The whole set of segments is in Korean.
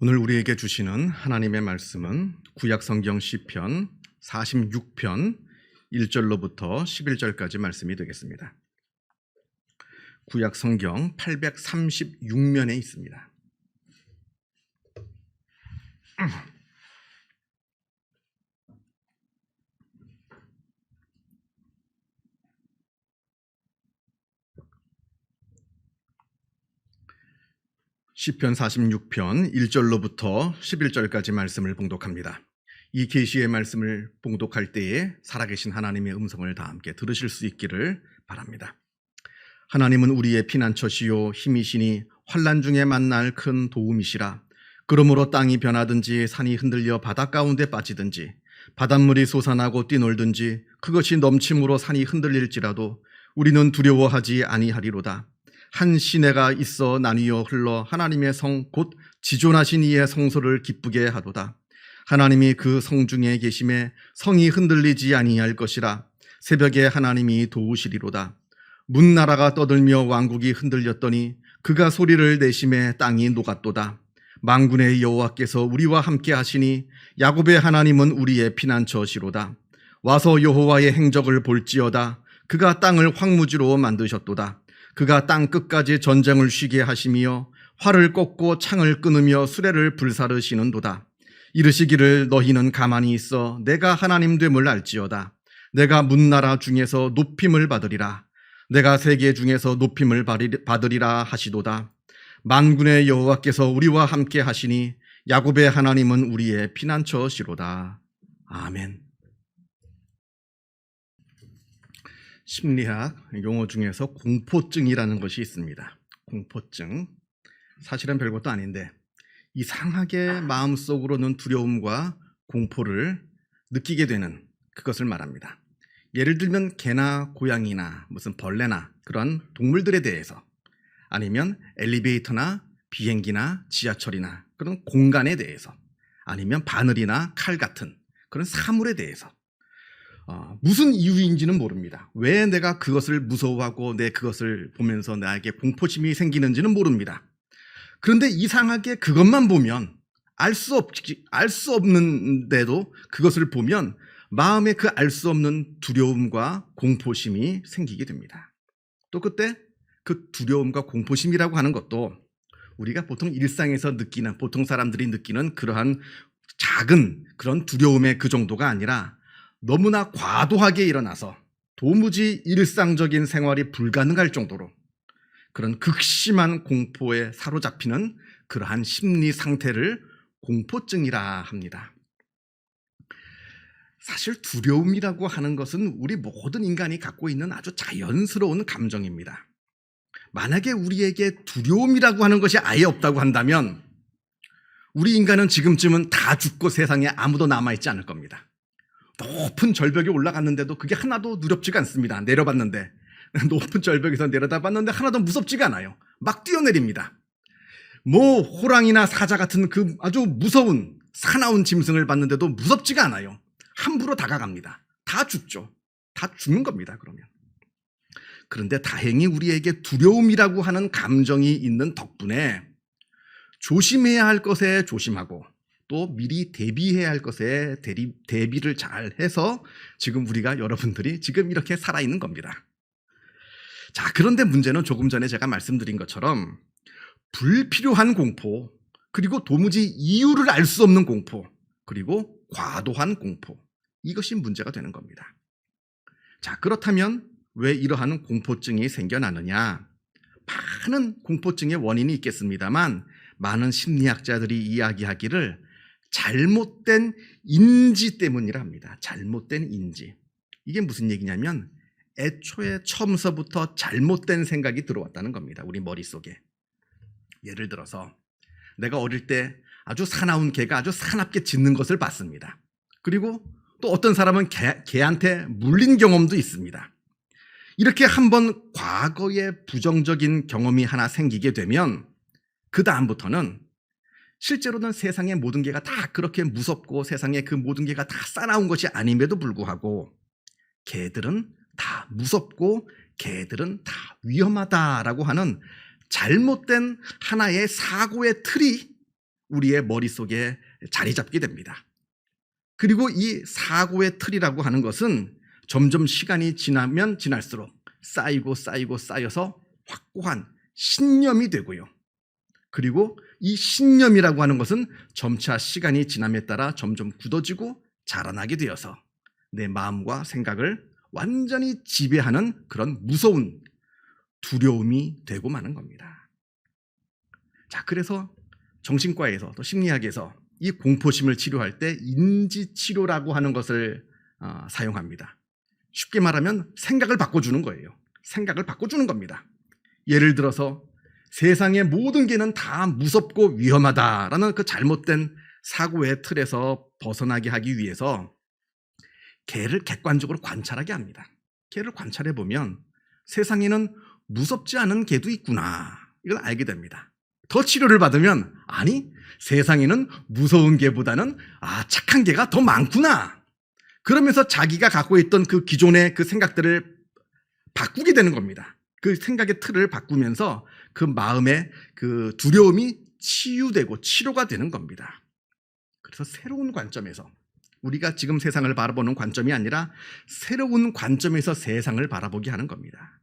오늘 우리에게 주시는 하나님의 말씀은 구약성경 시편 46편 1절로부터 11절까지 말씀이 되겠습니다. 구약성경 836면에 있습니다. 시편 46편 1절로부터 11절까지 말씀을 봉독합니다. 이 계시의 말씀을 봉독할 때에 살아계신 하나님의 음성을 다 함께 들으실 수 있기를 바랍니다. 하나님은 우리의 피난처시요 힘이시니 환난 중에 만날 큰 도움이시라. 그러므로 땅이 변하든지 산이 흔들려 바다 가운데 빠지든지 바닷물이 솟아나고 뛰놀든지 그것이 넘침으로 산이 흔들릴지라도 우리는 두려워하지 아니하리로다. 한 시내가 있어 나뉘어 흘러 하나님의 성 곧 지존하신 이의 성소를 기쁘게 하도다. 하나님이 그 성 중에 계심에 성이 흔들리지 아니할 것이라. 새벽에 하나님이 도우시리로다. 문나라가 떠들며 왕국이 흔들렸더니 그가 소리를 내심에 땅이 녹았도다. 만군의 여호와께서 우리와 함께 하시니 야곱의 하나님은 우리의 피난처시로다. 와서 여호와의 행적을 볼지어다. 그가 땅을 황무지로 만드셨도다. 그가 땅 끝까지 전쟁을 쉬게 하시며 활을 꺾고 창을 끊으며 수레를 불사르시는도다. 이르시기를 너희는 가만히 있어 내가 하나님 됨을 알지어다. 내가 문나라 중에서 높임을 받으리라. 내가 세계 중에서 높임을 받으리라 하시도다. 만군의 여호와께서 우리와 함께 하시니 야곱의 하나님은 우리의 피난처시로다. 아멘. 심리학 용어 중에서 공포증이라는 것이 있습니다. 공포증. 사실은 별것도 아닌데 이상하게 마음속으로는 두려움과 공포를 느끼게 되는 그것을 말합니다. 예를 들면 개나 고양이나 무슨 벌레나 그런 동물들에 대해서, 아니면 엘리베이터나 비행기나 지하철이나 그런 공간에 대해서, 아니면 바늘이나 칼 같은 그런 사물에 대해서 무슨 이유인지는 모릅니다. 왜 내가 그것을 무서워하고 내 그것을 보면서 나에게 공포심이 생기는지는 모릅니다. 그런데 이상하게 그것만 보면 알 수 없는데도 그것을 보면 마음에 그 알 수 없는 두려움과 공포심이 생기게 됩니다. 또 그때 그 두려움과 공포심이라고 하는 것도 우리가 보통 일상에서 느끼는, 보통 사람들이 느끼는 그러한 작은 그런 두려움의 그 정도가 아니라 너무나 과도하게 일어나서 도무지 일상적인 생활이 불가능할 정도로 그런 극심한 공포에 사로잡히는 그러한 심리 상태를 공포증이라 합니다. 사실 두려움이라고 하는 것은 우리 모든 인간이 갖고 있는 아주 자연스러운 감정입니다. 만약에 우리에게 두려움이라고 하는 것이 아예 없다고 한다면 우리 인간은 지금쯤은 다 죽고 세상에 아무도 남아있지 않을 겁니다. 높은 절벽에 올라갔는데도 그게 하나도 두렵지가 않습니다. 내려봤는데 높은 절벽에서 내려다봤는데 하나도 무섭지가 않아요. 막 뛰어내립니다. 뭐 호랑이나 사자 같은 그 아주 무서운 사나운 짐승을 봤는데도 무섭지가 않아요. 함부로 다가갑니다. 다 죽죠. 다 죽는 겁니다. 그러면. 그런데 다행히 우리에게 두려움이라고 하는 감정이 있는 덕분에 조심해야 할 것에 조심하고 또 미리 대비해야 할 것에 대비를 잘 해서 지금 우리가, 여러분들이 지금 이렇게 살아있는 겁니다. 자, 그런데 문제는 조금 전에 제가 말씀드린 것처럼 불필요한 공포, 그리고 도무지 이유를 알 수 없는 공포, 그리고 과도한 공포, 이것이 문제가 되는 겁니다. 자, 그렇다면 왜 이러한 공포증이 생겨나느냐? 많은 공포증의 원인이 있겠습니다만 많은 심리학자들이 이야기하기를 잘못된 인지 때문이라 합니다. 잘못된 인지. 이게 무슨 얘기냐면 애초에 처음서부터 잘못된 생각이 들어왔다는 겁니다. 우리 머릿속에. 예를 들어서 내가 어릴 때 아주 사나운 개가 아주 사납게 짖는 것을 봤습니다. 그리고 또 어떤 사람은 개한테 물린 경험도 있습니다. 이렇게 한번 과거에 부정적인 경험이 하나 생기게 되면 그 다음부터는 실제로는 세상의 모든 개가 다 그렇게 무섭고 세상에 그 모든 개가 다 싸나운 것이 아님에도 불구하고 개들은 다 무섭고 개들은 다 위험하다라고 하는 잘못된 하나의 사고의 틀이 우리의 머릿속에 자리 잡게 됩니다. 그리고 이 사고의 틀이라고 하는 것은 점점 시간이 지나면 지날수록 쌓이고 쌓여서 확고한 신념이 되고요. 그리고 이 신념이라고 하는 것은 점차 시간이 지남에 따라 점점 굳어지고 자라나게 되어서 내 마음과 생각을 완전히 지배하는 그런 무서운 두려움이 되고 마는 겁니다. 자, 그래서 정신과에서 또 심리학에서 이 공포심을 치료할 때 인지치료라고 하는 것을 사용합니다. 쉽게 말하면 생각을 바꿔주는 거예요. 생각을 바꿔주는 겁니다. 예를 들어서 세상의 모든 개는 다 무섭고 위험하다라는 그 잘못된 사고의 틀에서 벗어나게 하기 위해서 개를 객관적으로 관찰하게 합니다. 개를 관찰해 보면 세상에는 무섭지 않은 개도 있구나, 이걸 알게 됩니다. 더 치료를 받으면 아니, 세상에는 무서운 개보다는 착한 개가 더 많구나, 그러면서 자기가 갖고 있던 그 기존의 그 생각들을 바꾸게 되는 겁니다. 그 생각의 틀을 바꾸면서 그 마음의 그 두려움이 치유되고 치료가 되는 겁니다. 그래서 새로운 관점에서, 우리가 지금 세상을 바라보는 관점이 아니라 새로운 관점에서 세상을 바라보게 하는 겁니다.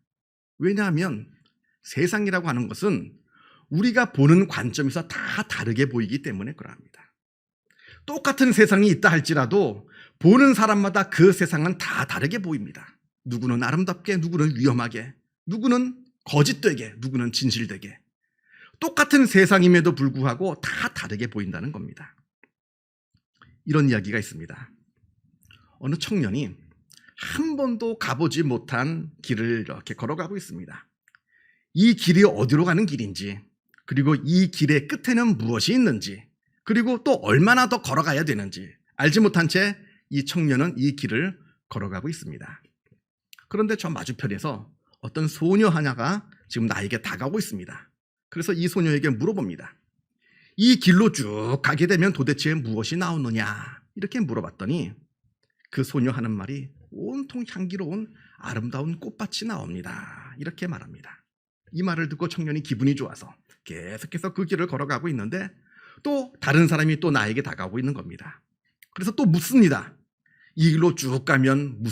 왜냐하면 세상이라고 하는 것은 우리가 보는 관점에서 다 다르게 보이기 때문에 그러합니다. 똑같은 세상이 있다 할지라도 보는 사람마다 그 세상은 다 다르게 보입니다. 누구는 아름답게, 누구는 위험하게, 누구는 거짓되게, 누구는 진실되게, 똑같은 세상임에도 불구하고 다 다르게 보인다는 겁니다. 이런 이야기가 있습니다. 어느 청년이 한 번도 가보지 못한 길을 이렇게 걸어가고 있습니다. 이 길이 어디로 가는 길인지, 그리고 이 길의 끝에는 무엇이 있는지, 그리고 또 얼마나 더 걸어가야 되는지 알지 못한 채 이 청년은 이 길을 걸어가고 있습니다. 그런데 저 맞은편에서 어떤 소녀 하나가 지금 나에게 다가오고 있습니다. 그래서 이 소녀에게 물어봅니다. 이 길로 쭉 가게 되면 도대체 무엇이 나오느냐, 이렇게 물어봤더니 그 소녀 하는 말이 온통 향기로운 아름다운 꽃밭이 나옵니다, 이렇게 말합니다. 이 말을 듣고 청년이 기분이 좋아서 계속해서 그 길을 걸어가고 있는데 또 다른 사람이 또 나에게 다가오고 있는 겁니다. 그래서 또 묻습니다. 이 길로 쭉 가면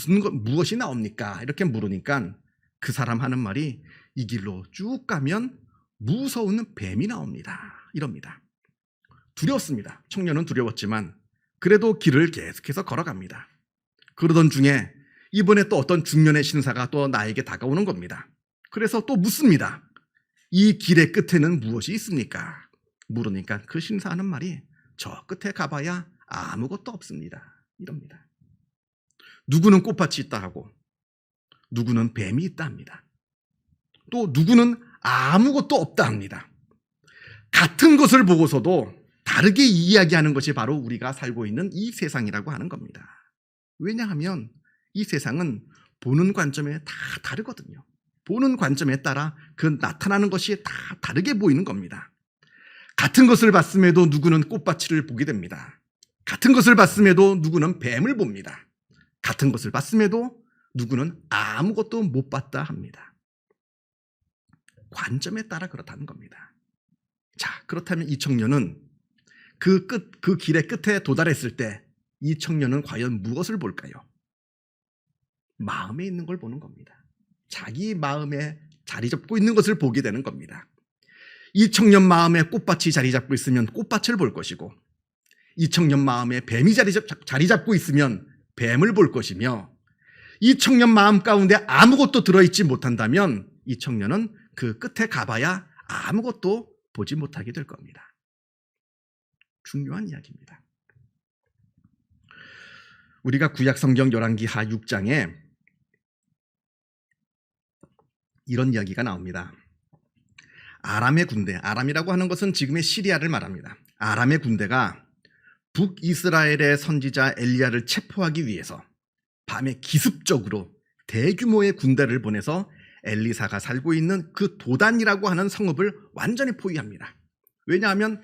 무엇이 나옵니까? 이렇게 물으니까 그 사람 하는 말이 이 길로 쭉 가면 무서운 뱀이 나옵니다, 이럽니다. 두려웠습니다. 청년은 두려웠지만 그래도 길을 계속해서 걸어갑니다. 그러던 중에 이번에 또 어떤 중년의 신사가 또 나에게 다가오는 겁니다. 그래서 또 묻습니다. 이 길의 끝에는 무엇이 있습니까? 물으니까 그 신사 하는 말이 저 끝에 가봐야 아무것도 없습니다, 이럽니다. 누구는 꽃밭이 있다 하고 누구는 뱀이 있다 합니다. 또 누구는 아무것도 없다 합니다. 같은 것을 보고서도 다르게 이야기하는 것이 바로 우리가 살고 있는 이 세상이라고 하는 겁니다. 왜냐하면 이 세상은 보는 관점에 다 다르거든요. 보는 관점에 따라 그 나타나는 것이 다 다르게 보이는 겁니다. 같은 것을 봤음에도 누구는 꽃밭을 보게 됩니다. 같은 것을 봤음에도 누구는 뱀을 봅니다. 같은 것을 봤음에도 누구는 아무것도 못 봤다 합니다. 관점에 따라 그렇다는 겁니다. 자, 그렇다면 이 청년은 그 길의 끝에 도달했을 때 이 청년은 과연 무엇을 볼까요? 마음에 있는 걸 보는 겁니다. 자기 마음에 자리 잡고 있는 것을 보게 되는 겁니다. 이 청년 마음에 꽃밭이 자리 잡고 있으면 꽃밭을 볼 것이고, 이 청년 마음에 뱀이 자리 잡고 있으면 뱀을 볼 것이며, 이 청년 마음 가운데 아무것도 들어있지 못한다면 이 청년은 그 끝에 가봐야 아무것도 보지 못하게 될 겁니다. 중요한 이야기입니다. 우리가 구약 성경 열왕기하 6장에 이런 이야기가 나옵니다. 아람의 군대, 아람이라고 하는 것은 지금의 시리아를 말합니다. 아람의 군대가 북이스라엘의 선지자 엘리야를 체포하기 위해서 밤에 기습적으로 대규모의 군대를 보내서 엘리사가 살고 있는 그 도단이라고 하는 성읍을 완전히 포위합니다. 왜냐하면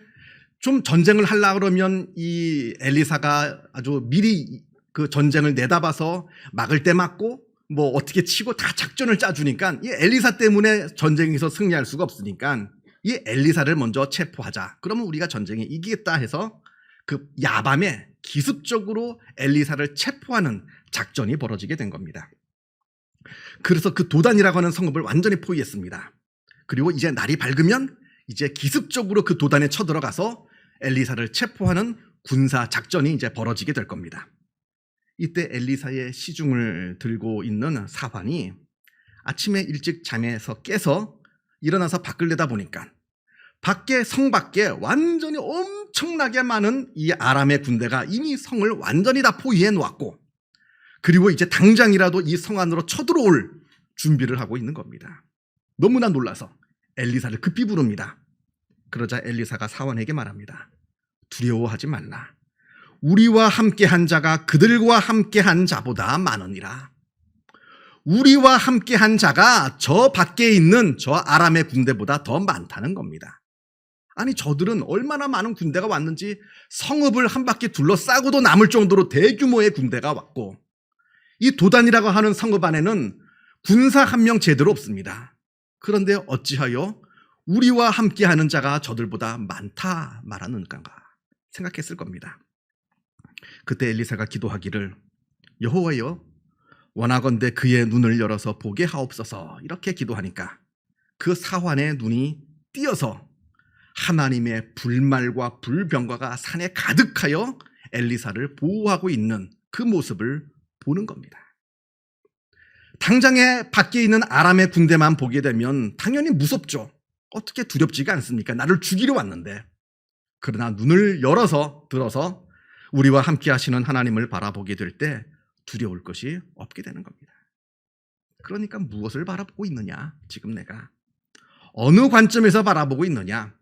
좀 전쟁을 하려고 그러면 이 엘리사가 아주 미리 그 전쟁을 내다봐서 막을 때 막고 뭐 어떻게 치고 다 작전을 짜주니까 이 엘리사 때문에 전쟁에서 승리할 수가 없으니까 이 엘리사를 먼저 체포하자. 그러면 우리가 전쟁에 이기겠다 해서 그 야밤에 기습적으로 엘리사를 체포하는 작전이 벌어지게 된 겁니다. 그래서 그 도단이라고 하는 성읍을 완전히 포위했습니다. 그리고 이제 날이 밝으면 이제 기습적으로 그 도단에 쳐들어가서 엘리사를 체포하는 군사 작전이 이제 벌어지게 될 겁니다. 이때 엘리사의 시중을 들고 있는 사환이 아침에 일찍 잠에서 깨서 일어나서 밖을 내다보니까 성 밖에 완전히 엄청나게 많은 이 아람의 군대가 이미 성을 완전히 다 포위해 놓았고, 그리고 이제 당장이라도 이 성 안으로 쳐들어올 준비를 하고 있는 겁니다. 너무나 놀라서 엘리사를 급히 부릅니다. 그러자 엘리사가 사환에게 말합니다. 두려워하지 말라. 우리와 함께한 자가 그들과 함께한 자보다 많으니라. 우리와 함께한 자가 저 밖에 있는 저 아람의 군대보다 더 많다는 겁니다. 아니, 저들은 얼마나 많은 군대가 왔는지 성읍을 한 바퀴 둘러싸고도 남을 정도로 대규모의 군대가 왔고, 이 도단이라고 하는 성읍 안에는 군사 한 명 제대로 없습니다. 그런데 어찌하여 우리와 함께하는 자가 저들보다 많다 말하는가 생각했을 겁니다. 그때 엘리사가 기도하기를, 여호와여, 원하건대 그의 눈을 열어서 보게 하옵소서, 이렇게 기도하니까 그 사환의 눈이 띄어서 하나님의 불말과 불병과가 산에 가득하여 엘리사를 보호하고 있는 그 모습을 보는 겁니다. 당장에 밖에 있는 아람의 군대만 보게 되면 당연히 무섭죠. 어떻게 두렵지가 않습니까? 나를 죽이려 왔는데. 그러나 눈을 들어서 우리와 함께 하시는 하나님을 바라보게 될 때 두려울 것이 없게 되는 겁니다. 그러니까 무엇을 바라보고 있느냐? 지금 내가 어느 관점에서 바라보고 있느냐?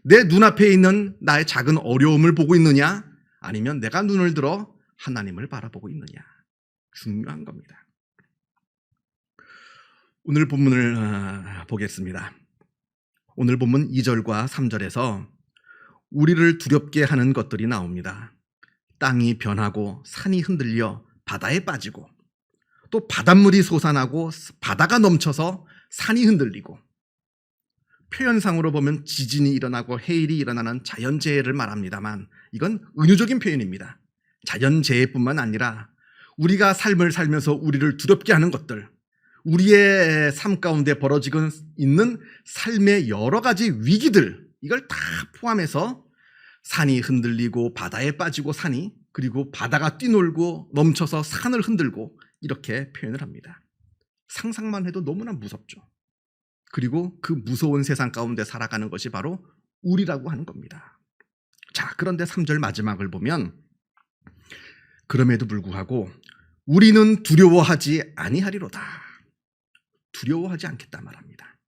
내 눈앞에 있는 나의 작은 어려움을 보고 있느냐? 아니면 내가 눈을 들어 하나님을 바라보고 있느냐? 중요한 겁니다. 오늘 본문을 보겠습니다. 오늘 본문 2절과 3절에서 우리를 두렵게 하는 것들이 나옵니다. 땅이 변하고 산이 흔들려 바다에 빠지고, 또 바닷물이 솟아나고 바다가 넘쳐서 산이 흔들리고, 표현상으로 보면 지진이 일어나고 해일이 일어나는 자연재해를 말합니다만 이건 은유적인 표현입니다. 자연재해뿐만 아니라 우리가 삶을 살면서 우리를 두렵게 하는 것들, 우리의 삶 가운데 벌어지고 있는 삶의 여러 가지 위기들, 이걸 다 포함해서 산이 흔들리고 바다에 빠지고 그리고 바다가 뛰놀고 넘쳐서 산을 흔들고, 이렇게 표현을 합니다. 상상만 해도 너무나 무섭죠. 그리고 그 무서운 세상 가운데 살아가는 것이 바로 우리라고 하는 겁니다. 자, 그런데 3절 마지막을 보면 그럼에도 불구하고 우리는 두려워하지 아니하리로다. 두려워하지 않겠다 말합니다.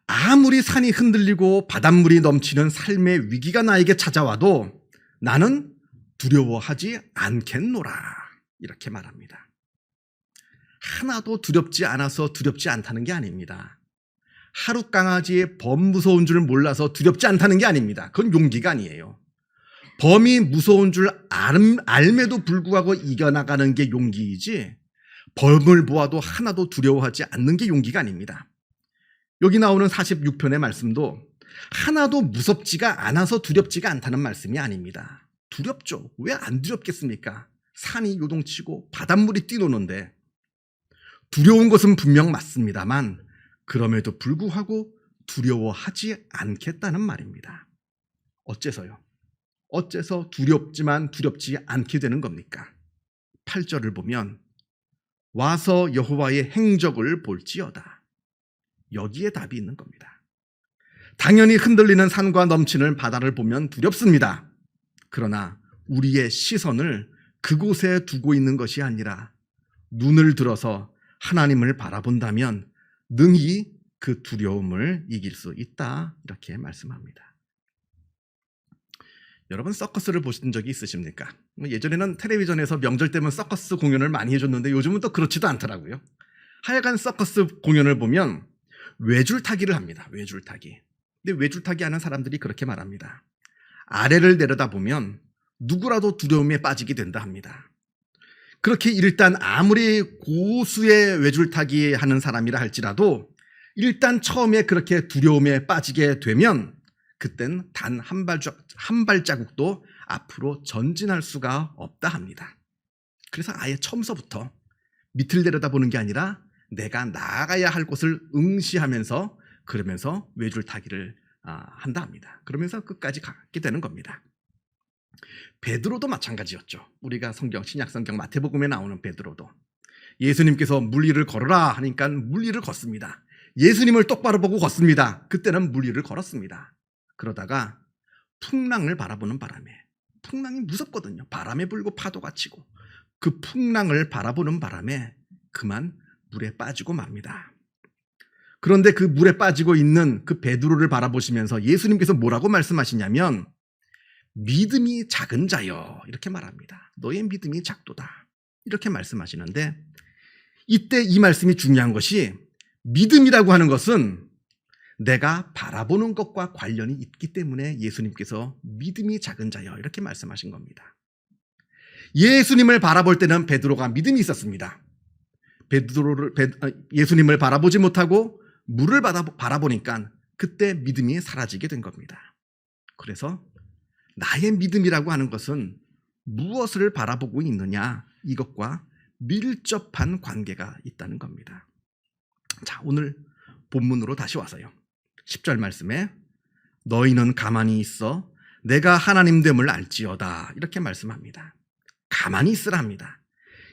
아무리 산이 흔들리고 바닷물이 넘치는 삶의 위기가 나에게 찾아와도 나는 두려워하지 않겠노라, 이렇게 말합니다. 하나도 두렵지 않아서 두렵지 않다는 게 아닙니다. 하루 강아지의 범 무서운 줄 몰라서 두렵지 않다는 게 아닙니다. 그건 용기가 아니에요. 범이 무서운 줄 알매도 불구하고 이겨나가는 게 용기이지, 범을 보아도 하나도 두려워하지 않는 게 용기가 아닙니다. 여기 나오는 46편의 말씀도 하나도 무섭지가 않아서 두렵지가 않다는 말씀이 아닙니다. 두렵죠. 왜 안 두렵겠습니까? 산이 요동치고 바닷물이 뛰노는데. 두려운 것은 분명 맞습니다만 그럼에도 불구하고 두려워하지 않겠다는 말입니다. 어째서요? 어째서 두렵지만 두렵지 않게 되는 겁니까? 8절을 보면 와서 여호와의 행적을 볼지어다. 여기에 답이 있는 겁니다. 당연히 흔들리는 산과 넘치는 바다를 보면 두렵습니다. 그러나 우리의 시선을 그곳에 두고 있는 것이 아니라 눈을 들어서 하나님을 바라본다면 능히 그 두려움을 이길 수 있다, 이렇게 말씀합니다. 여러분, 서커스를 보신 적이 있으십니까? 예전에는 텔레비전에서 명절 때면 서커스 공연을 많이 해줬는데 요즘은 또 그렇지도 않더라고요. 하여간 서커스 공연을 보면 외줄타기를 합니다. 외줄타기. 근데 외줄타기 하는 사람들이 그렇게 말합니다. 아래를 내려다보면 누구라도 두려움에 빠지게 된다 합니다. 그렇게 일단 아무리 고수의 외줄타기 하는 사람이라 할지라도 일단 처음에 그렇게 두려움에 빠지게 되면 그땐 단 한 발자국도 앞으로 전진할 수가 없다 합니다. 그래서 아예 처음서부터 밑을 내려다보는 게 아니라 내가 나아가야 할 곳을 응시하면서 그러면서 외줄타기를 한다 합니다. 그러면서 끝까지 가게 되는 겁니다. 베드로도 마찬가지였죠. 우리가 신약성경 마태복음에 나오는 베드로도 예수님께서 물위를 걸어라 하니까 물위를 걷습니다. 예수님을 똑바로 보고 걷습니다. 그때는 물위를 걸었습니다. 그러다가 풍랑을 바라보는 바람에, 풍랑이 무섭거든요. 바람에 불고 파도가 치고, 그 풍랑을 바라보는 바람에 그만 물에 빠지고 맙니다. 그런데 그 물에 빠지고 있는 그 베드로를 바라보시면서 예수님께서 뭐라고 말씀하시냐면 믿음이 작은 자여 이렇게 말합니다. 너의 믿음이 작도다 이렇게 말씀하시는데, 이때 이 말씀이 중요한 것이 믿음이라고 하는 것은 내가 바라보는 것과 관련이 있기 때문에 예수님께서 믿음이 작은 자여 이렇게 말씀하신 겁니다. 예수님을 바라볼 때는 베드로가 믿음이 있었습니다. 예수님을 바라보지 못하고 물을 바라보니까 그때 믿음이 사라지게 된 겁니다. 그래서 나의 믿음이라고 하는 것은 무엇을 바라보고 있느냐, 이것과 밀접한 관계가 있다는 겁니다. 자, 오늘 본문으로 다시 와서요. 10절 말씀에 너희는 가만히 있어 내가 하나님됨을 알지어다 이렇게 말씀합니다. 가만히 있으라 합니다.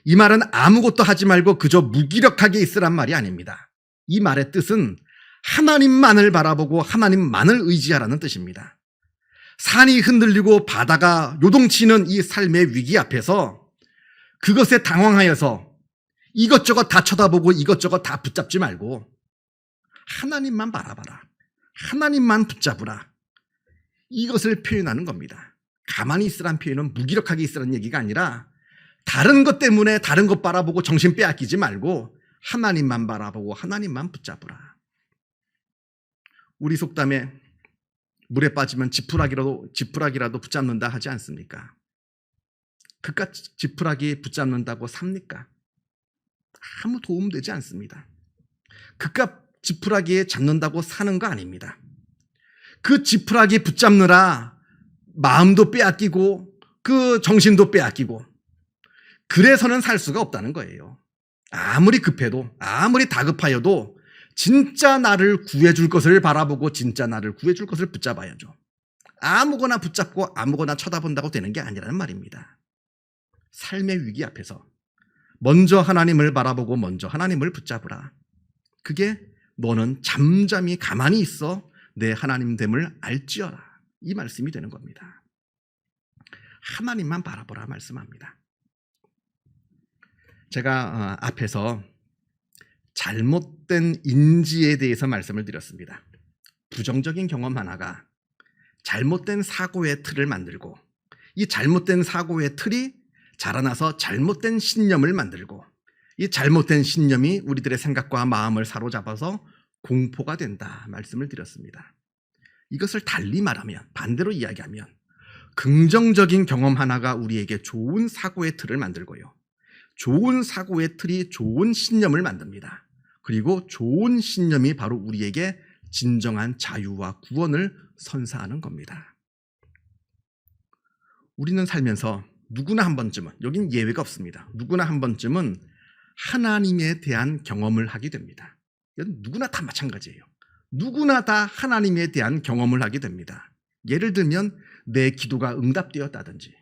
이 말은 아무것도 하지 말고 그저 무기력하게 있으란 말이 아닙니다. 이 말의 뜻은 하나님만을 바라보고 하나님만을 의지하라는 뜻입니다. 산이 흔들리고 바다가 요동치는 이 삶의 위기 앞에서 그것에 당황하여서 이것저것 다 쳐다보고 이것저것 다 붙잡지 말고 하나님만 바라봐라. 하나님만 붙잡으라. 이것을 표현하는 겁니다. 가만히 있으란 표현은 무기력하게 있으라는 얘기가 아니라 다른 것 때문에 다른 것 바라보고 정신 빼앗기지 말고 하나님만 바라보고 하나님만 붙잡으라. 우리 속담에 물에 빠지면 지푸라기라도 붙잡는다 하지 않습니까? 그깟 지푸라기 붙잡는다고 삽니까? 아무 도움되지 않습니다. 그깟 지푸라기에 잡는다고 사는 거 아닙니다. 그 지푸라기 붙잡느라 마음도 빼앗기고 그 정신도 빼앗기고 그래서는 살 수가 없다는 거예요. 아무리 급해도 아무리 다급하여도 진짜 나를 구해줄 것을 바라보고 진짜 나를 구해줄 것을 붙잡아야죠. 아무거나 붙잡고 아무거나 쳐다본다고 되는 게 아니라는 말입니다. 삶의 위기 앞에서 먼저 하나님을 바라보고 먼저 하나님을 붙잡으라. 그게 너는 잠잠히 가만히 있어 내 하나님됨을 알지어라. 이 말씀이 되는 겁니다. 하나님만 바라보라 말씀합니다. 제가 앞에서 잘못된 인지에 대해서 말씀을 드렸습니다. 부정적인 경험 하나가 잘못된 사고의 틀을 만들고 이 잘못된 사고의 틀이 자라나서 잘못된 신념을 만들고 이 잘못된 신념이 우리들의 생각과 마음을 사로잡아서 공포가 된다 말씀을 드렸습니다. 이것을 달리 말하면, 반대로 이야기하면 긍정적인 경험 하나가 우리에게 좋은 사고의 틀을 만들고요. 좋은 사고의 틀이 좋은 신념을 만듭니다. 그리고 좋은 신념이 바로 우리에게 진정한 자유와 구원을 선사하는 겁니다. 우리는 살면서 누구나 한 번쯤은, 여긴 예외가 없습니다. 누구나 한 번쯤은 하나님에 대한 경험을 하게 됩니다. 이건 누구나 다 마찬가지예요. 누구나 다 하나님에 대한 경험을 하게 됩니다. 예를 들면 내 기도가 응답되었다든지,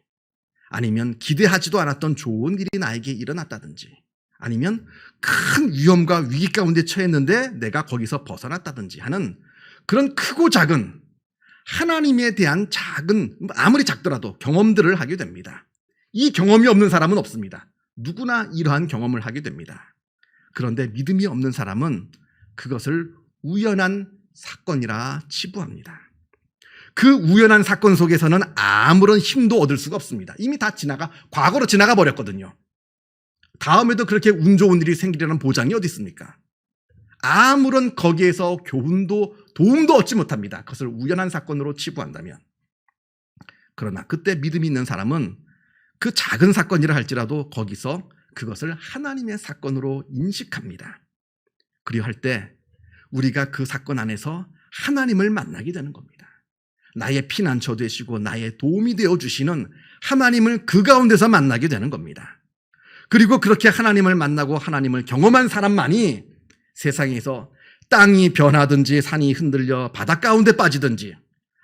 아니면 기대하지도 않았던 좋은 일이 나에게 일어났다든지, 아니면 큰 위험과 위기 가운데 처했는데 내가 거기서 벗어났다든지 하는 그런 크고 작은 하나님에 대한 작은, 아무리 작더라도 경험들을 하게 됩니다. 이 경험이 없는 사람은 없습니다. 누구나 이러한 경험을 하게 됩니다. 그런데 믿음이 없는 사람은 그것을 우연한 사건이라 치부합니다. 그 우연한 사건 속에서는 아무런 힘도 얻을 수가 없습니다. 이미 다 과거로 지나가 버렸거든요. 다음에도 그렇게 운 좋은 일이 생기려는 보장이 어디 있습니까? 아무런 거기에서 교훈도 도움도 얻지 못합니다. 그것을 우연한 사건으로 치부한다면. 그러나 그때 믿음이 있는 사람은 그 작은 사건이라 할지라도 거기서 그것을 하나님의 사건으로 인식합니다. 그리고 할 때 우리가 그 사건 안에서 하나님을 만나게 되는 겁니다. 나의 피난처 되시고 나의 도움이 되어주시는 하나님을 그 가운데서 만나게 되는 겁니다. 그리고 그렇게 하나님을 만나고 하나님을 경험한 사람만이 세상에서 땅이 변하든지 산이 흔들려 바다 가운데 빠지든지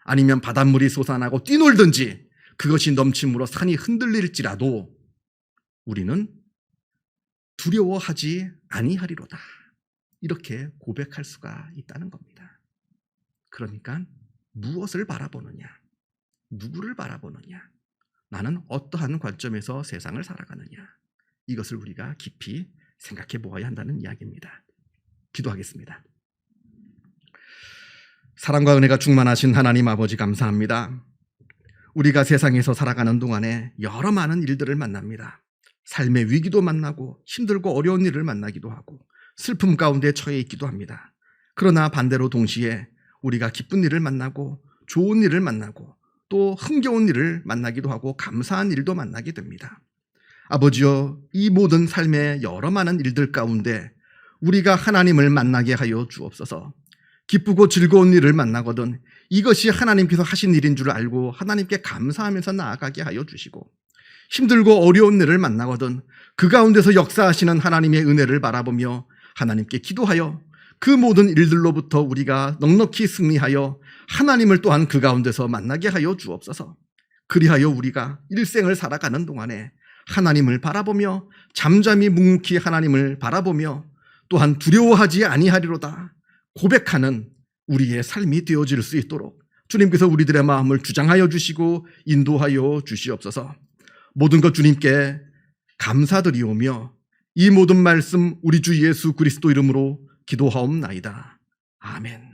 아니면 바닷물이 솟아나고 뛰놀든지 그것이 넘침으로 산이 흔들릴지라도 우리는 두려워하지 아니하리로다. 이렇게 고백할 수가 있다는 겁니다. 그러니까 무엇을 바라보느냐? 누구를 바라보느냐? 나는 어떠한 관점에서 세상을 살아가느냐? 이것을 우리가 깊이 생각해 보아야 한다는 이야기입니다. 기도하겠습니다. 사랑과 은혜가 충만하신 하나님 아버지 감사합니다. 우리가 세상에서 살아가는 동안에 여러 많은 일들을 만납니다. 삶의 위기도 만나고 힘들고 어려운 일을 만나기도 하고 슬픔 가운데 처해 있기도 합니다. 그러나 반대로 동시에 우리가 기쁜 일을 만나고 좋은 일을 만나고 또 흥겨운 일을 만나기도 하고 감사한 일도 만나게 됩니다. 아버지여, 이 모든 삶의 여러 많은 일들 가운데 우리가 하나님을 만나게 하여 주옵소서. 기쁘고 즐거운 일을 만나거든 이것이 하나님께서 하신 일인 줄 알고 하나님께 감사하면서 나아가게 하여 주시고, 힘들고 어려운 일을 만나거든 그 가운데서 역사하시는 하나님의 은혜를 바라보며 하나님께 기도하여 그 모든 일들로부터 우리가 넉넉히 승리하여 하나님을 또한 그 가운데서 만나게 하여 주옵소서. 그리하여 우리가 일생을 살아가는 동안에 하나님을 바라보며 잠잠히 묵묵히 하나님을 바라보며 또한 두려워하지 아니하리로다 고백하는 우리의 삶이 되어질 수 있도록 주님께서 우리들의 마음을 주장하여 주시고 인도하여 주시옵소서. 모든 것 주님께 감사드리오며 이 모든 말씀 우리 주 예수 그리스도 이름으로 기도하옵나이다. 아멘.